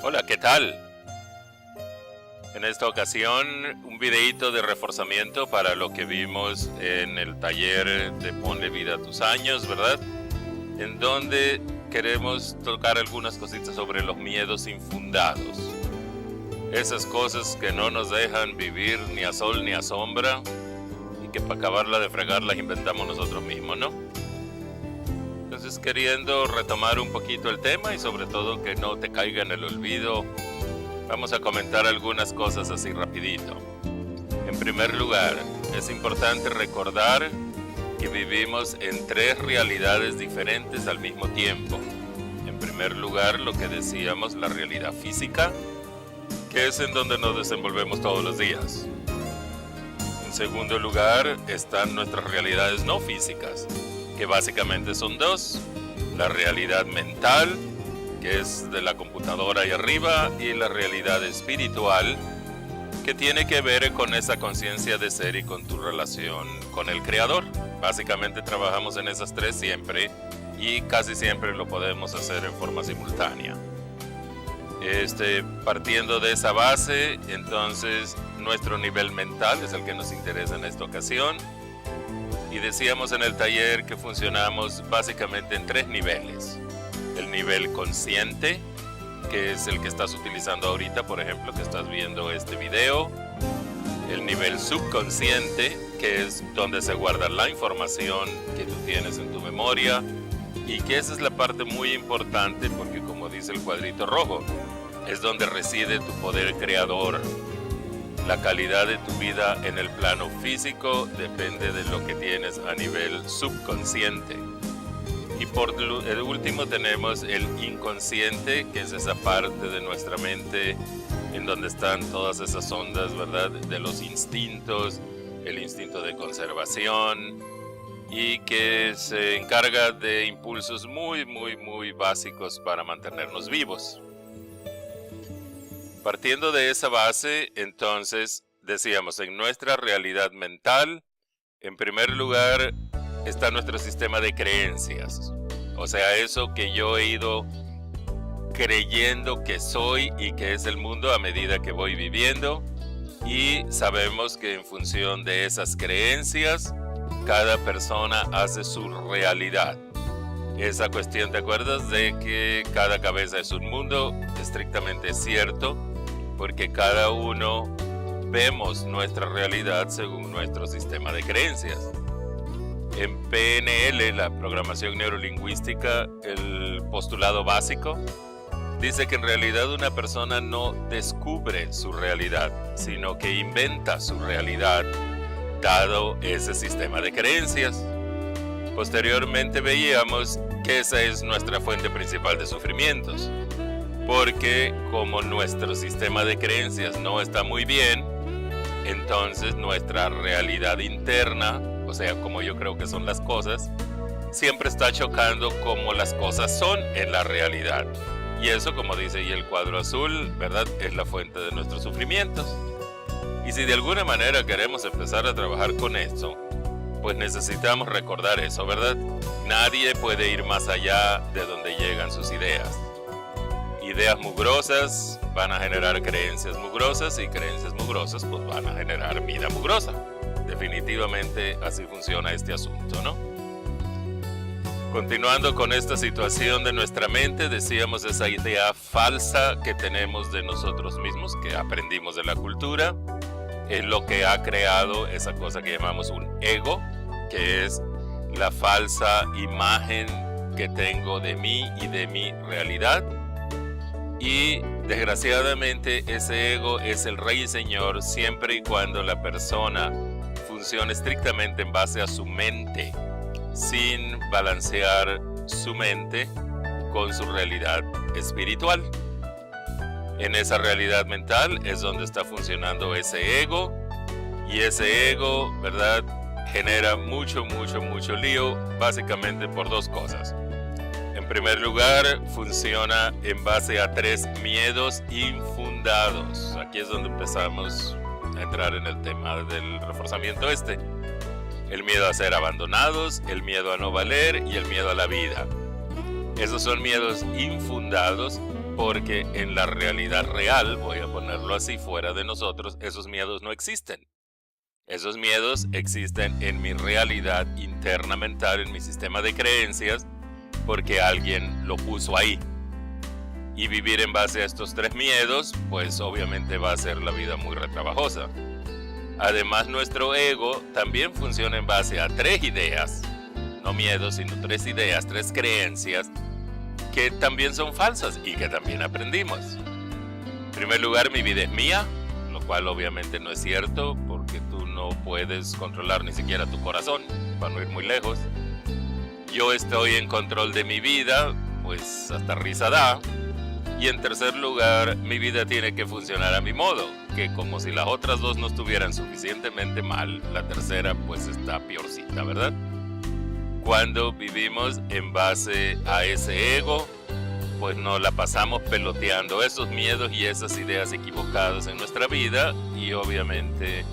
Hola, ¿qué tal? En esta ocasión, un videíto de reforzamiento para lo que vimos en el taller de Ponle Vida a tus Años, ¿verdad? En donde queremos tocar algunas cositas sobre los miedos infundados. Esas cosas que no nos dejan vivir ni a sol ni a sombra y que para acabarla de fregar las inventamos nosotros mismos, ¿no? Entonces, queriendo retomar un poquito el tema y sobre todo que no te caiga en el olvido, vamos a comentar algunas cosas así rapidito. En primer lugar, es importante recordar que vivimos en tres realidades diferentes al mismo tiempo. En primer lugar, lo que decíamos, la realidad física, que es en donde nos desenvolvemos todos los días. En segundo lugar, están nuestras realidades no físicas, que básicamente son dos: la realidad mental, que es de la computadora ahí arriba, y la realidad espiritual, que tiene que ver con esa conciencia de ser y con tu relación con el Creador. Básicamente trabajamos en esas tres siempre y casi siempre lo podemos hacer en forma simultánea. Partiendo de esa base, entonces nuestro nivel mental es el que nos interesa en esta ocasión. Y decíamos en el taller que funcionamos básicamente en tres niveles. El nivel consciente, que es el que estás utilizando ahorita, por ejemplo, que estás viendo este video. El nivel subconsciente, que es donde se guarda la información que tú tienes en tu memoria. Y que esa es la parte muy importante porque, como dice el cuadrito rojo, es donde reside tu poder creador. La calidad de tu vida en el plano físico depende de lo que tienes a nivel subconsciente. Y por el último tenemos el inconsciente, que es esa parte de nuestra mente en donde están todas esas ondas, ¿verdad? De los instintos, el instinto de conservación, y que se encarga de impulsos muy básicos para mantenernos vivos. Partiendo de esa base, entonces, decíamos, en nuestra realidad mental, en primer lugar, está nuestro sistema de creencias. O sea, eso que yo he ido creyendo que soy y que es el mundo a medida que voy viviendo. Y sabemos que en función de esas creencias, cada persona hace su realidad. Esa cuestión, ¿te acuerdas de que cada cabeza es un mundo? Estrictamente cierto, porque cada uno vemos nuestra realidad según nuestro sistema de creencias. En PNL, la programación neurolingüística, el postulado básico dice que en realidad una persona no descubre su realidad, sino que inventa su realidad dado ese sistema de creencias. Posteriormente veíamos que esa es nuestra fuente principal de sufrimientos, porque como nuestro sistema de creencias no está muy bien, entonces nuestra realidad interna, o sea, como yo creo que son las cosas, siempre está chocando como las cosas son en la realidad. Y eso, como dice ahí el cuadro azul, ¿verdad?, es la fuente de nuestros sufrimientos. Y si de alguna manera queremos empezar a trabajar con esto, pues necesitamos recordar eso, ¿verdad? Nadie puede ir más allá de donde llegan sus ideas. Ideas mugrosas van a generar creencias mugrosas y creencias mugrosas pues van a generar vida mugrosa. Definitivamente así funciona este asunto, ¿no? Continuando con esta situación de nuestra mente, decíamos esa idea falsa que tenemos de nosotros mismos, que aprendimos de la cultura, es lo que ha creado esa cosa que llamamos un ego, que es la falsa imagen que tengo de mí y de mi realidad. Y desgraciadamente ese ego es el rey y señor siempre y cuando la persona funcione estrictamente en base a su mente, sin balancear su mente con su realidad espiritual. En esa realidad mental es donde está funcionando ese ego, y ese ego, ¿verdad?, genera mucho lío, básicamente por dos cosas. En primer lugar, funciona en base a tres miedos infundados. Aquí es donde empezamos a entrar en el tema del reforzamiento El miedo a ser abandonados, el miedo a no valer y el miedo a la vida. Esos son miedos infundados porque en la realidad real, voy a ponerlo así, fuera de nosotros, esos miedos no existen. Esos miedos existen en mi realidad interna mental, en mi sistema de creencias, porque alguien lo puso ahí. Y vivir en base a estos tres miedos, pues obviamente va a ser la vida muy retrabajosa. Además, nuestro ego también funciona en base a tres ideas, no miedos, sino tres ideas, tres creencias, que también son falsas y que también aprendimos. En primer lugar, mi vida es mía, lo cual obviamente no es cierto, porque tú no puedes controlar ni siquiera tu corazón, para no ir muy lejos. Yo estoy en control de mi vida, pues hasta risa da. Y en tercer lugar, mi vida tiene que funcionar a mi modo, que como si las otras dos no estuvieran suficientemente mal, la tercera pues está peorcita, ¿verdad? Cuando vivimos en base a ese ego, pues nos la pasamos peloteando esos miedos y esas ideas equivocadas en nuestra vida, y obviamente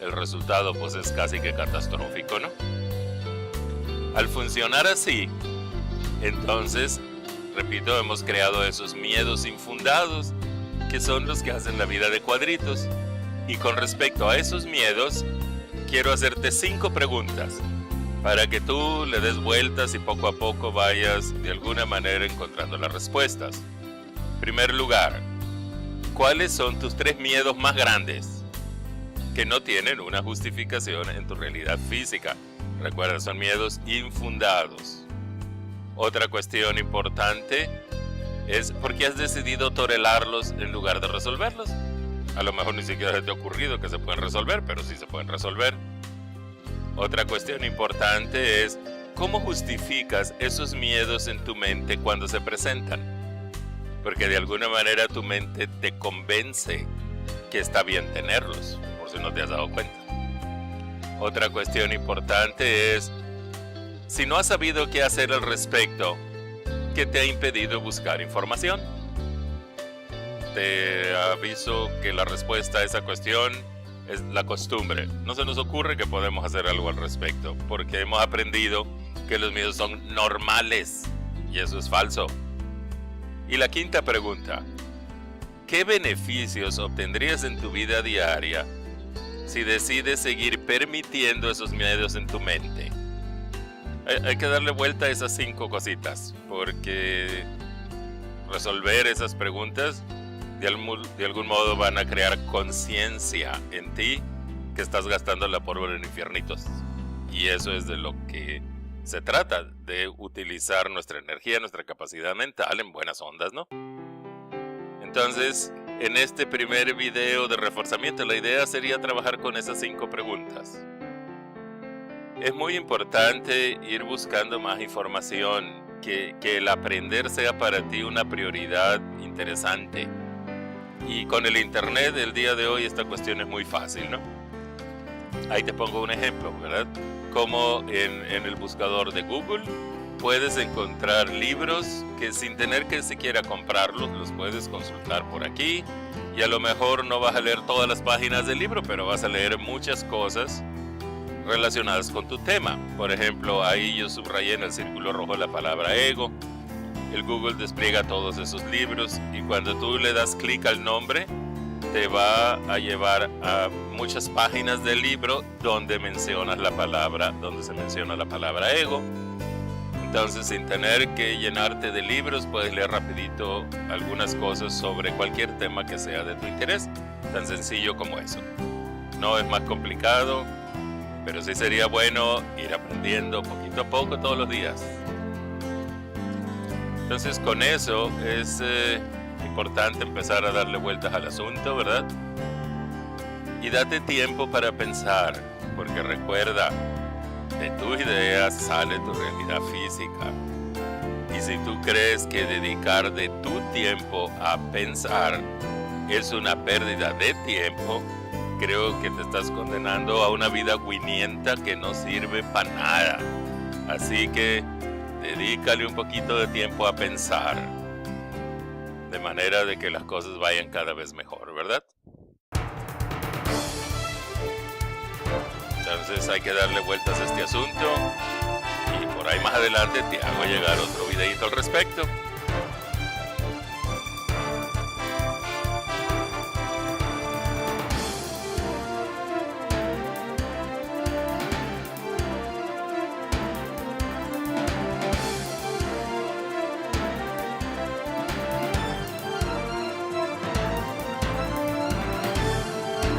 el resultado pues es casi que catastrófico, ¿no? Al funcionar así, entonces, repito, hemos creado esos miedos infundados que son los que hacen la vida de cuadritos. Y con respecto a esos miedos, quiero hacerte 5 preguntas para que tú le des vueltas y poco a poco vayas de alguna manera encontrando las respuestas. En primer lugar, ¿cuáles son tus 3 miedos más grandes que no tienen una justificación en tu realidad física? Recuerda, son miedos infundados. Otra cuestión importante es por qué has decidido tolerarlos en lugar de resolverlos. A lo mejor ni siquiera se te ha ocurrido que se pueden resolver, pero sí se pueden resolver. Otra cuestión importante es cómo justificas esos miedos en tu mente cuando se presentan. Porque de alguna manera tu mente te convence que está bien tenerlos, por si no te has dado cuenta. Otra cuestión importante es, si no has sabido qué hacer al respecto, ¿qué te ha impedido buscar información? Te aviso que la respuesta a esa cuestión es la costumbre. No se nos ocurre que podemos hacer algo al respecto, porque hemos aprendido que los miedos son normales, y eso es falso. Y la quinta pregunta, ¿qué beneficios obtendrías en tu vida diaria si decides seguir permitiendo esos miedos en tu mente? Hay que darle vuelta a esas 5 cositas, porque resolver esas preguntas de algún modo van a crear conciencia en ti que estás gastando la pólvora en infiernitos. Y eso es de lo que se trata, de utilizar nuestra energía, nuestra capacidad mental en buenas ondas, ¿no? Entonces, en este primer video de reforzamiento, la idea sería trabajar con esas 5 preguntas. Es muy importante ir buscando más información, que el aprender sea para ti una prioridad interesante. Y con el internet del día de hoy esta cuestión es muy fácil, ¿no? Ahí te pongo un ejemplo, ¿verdad? Como en el buscador de Google puedes encontrar libros que sin tener que siquiera comprarlos, los puedes consultar por aquí. Y a lo mejor no vas a leer todas las páginas del libro, pero vas a leer muchas cosas relacionadas con tu tema. Por ejemplo, ahí yo subrayé en el círculo rojo la palabra ego. El Google despliega todos esos libros y cuando tú le das clic al nombre, te va a llevar a muchas páginas del libro donde mencionas la palabra, donde se menciona la palabra ego. Entonces, sin tener que llenarte de libros, puedes leer rapidito algunas cosas sobre cualquier tema que sea de tu interés. Tan sencillo como eso. No es más complicado, pero sí sería bueno ir aprendiendo poquito a poco todos los días. Entonces, con eso es importante empezar a darle vueltas al asunto, ¿verdad? Y date tiempo para pensar, porque recuerda, de tus ideas sale tu realidad física. Y si tú crees que dedicar de tu tiempo a pensar es una pérdida de tiempo, creo que te estás condenando a una vida guinienta que no sirve para nada. Así que dedícale un poquito de tiempo a pensar, de manera de que las cosas vayan cada vez mejor, ¿verdad? Entonces hay que darle vueltas a este asunto y por ahí más adelante te hago llegar otro videito al respecto.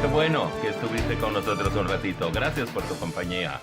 Qué bueno que estuviste con nosotros un ratito. Gracias por tu compañía.